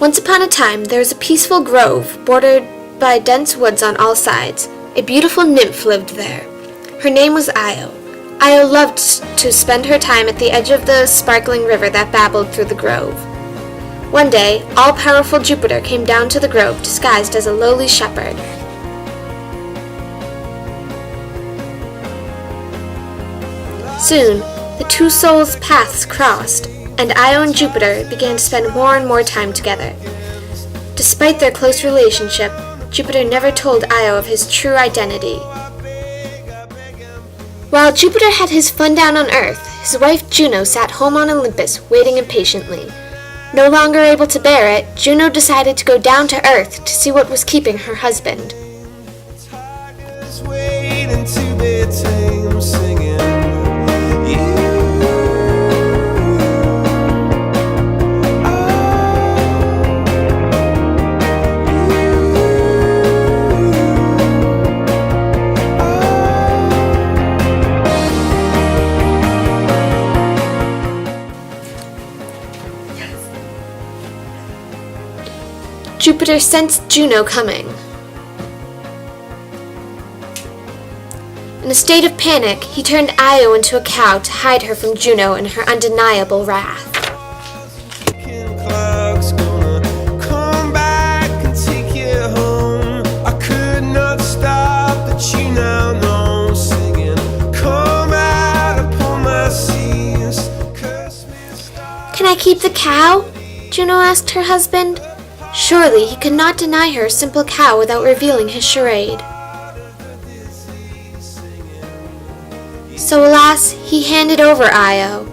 Once upon a time, there was a peaceful grove, bordered by dense woods on all sides. A beautiful nymph lived there. Her name was Io. Io loved to spend her time at the edge of the sparkling river that babbled through the grove. One day, all-powerful Jupiter came down to the grove disguised as a lowly shepherd. Soon, the two souls' paths crossed, and Io and Jupiter began to spend more and more time together. Despite their close relationship, Jupiter never told Io of his true identity. While Jupiter had his fun down on Earth, his wife Juno sat home on Olympus, waiting impatiently. No longer able to bear it, Juno decided to go down to Earth to see what was keeping her husband. Jupiter sensed Juno coming. In a state of panic, he turned Io into a cow to hide her from Juno and her undeniable wrath. Can I keep the cow? Juno asked her husband. Surely he could not deny her a simple cow without revealing his charade. So alas, he handed over Io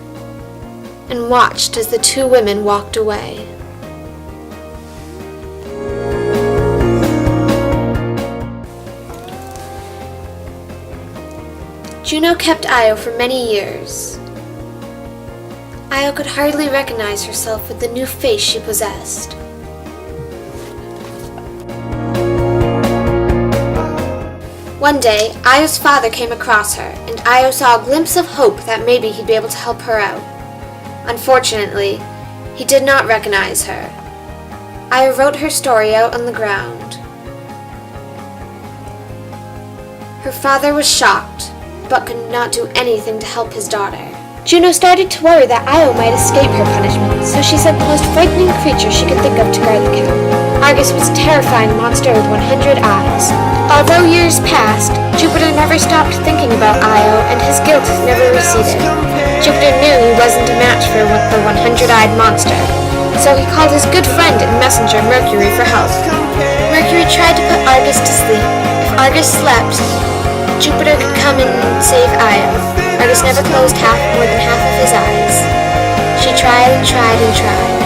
and watched as the two women walked away. Juno kept Io for many years. Io could hardly recognize herself with the new face she possessed. One day, Io's father came across her, and Io saw a glimpse of hope that maybe he'd be able to help her out. Unfortunately, he did not recognize her. Io wrote her story out on the ground. Her father was shocked, but could not do anything to help his daughter. Juno started to worry that Io might escape her punishment, so she sent the most frightening creature she could think of to guard the cow. Argus was a terrifying monster with 100 eyes. Although years passed, Jupiter never stopped thinking about Io, and his guilt never receded. Jupiter knew he wasn't a match for the 100-eyed monster, so he called his good friend and messenger Mercury for help. Mercury tried to put Argus to sleep. If Argus slept, Jupiter could come and save Io. Argus never closed more than half of his eyes. She tried and tried and tried.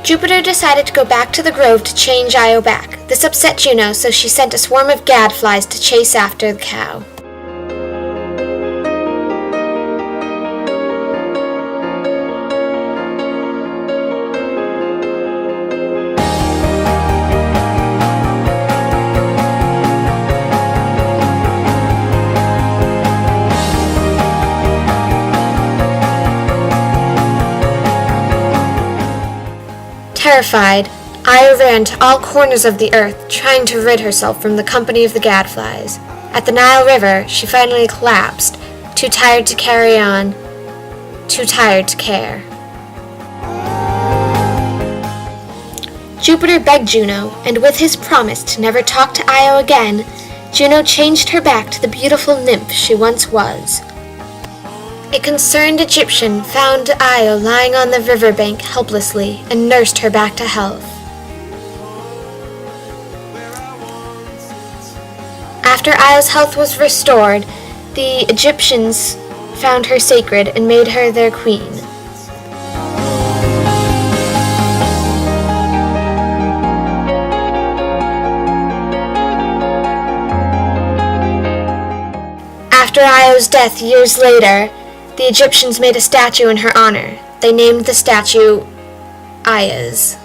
Jupiter decided to go back to the grove to change Io back. This upset Juno, so she sent a swarm of gadflies to chase after the cow. Terrified, Io ran to all corners of the earth, trying to rid herself from the company of the gadflies. At the Nile River, she finally collapsed, too tired to carry on, too tired to care. Jupiter begged Juno, and with his promise to never talk to Io again, Juno changed her back to the beautiful nymph she once was. A concerned Egyptian found Io lying on the riverbank helplessly and nursed her back to health. After Io's health was restored, the Egyptians found her sacred and made her their queen. After Io's death years later, the Egyptians made a statue in her honor. They named the statue Aias.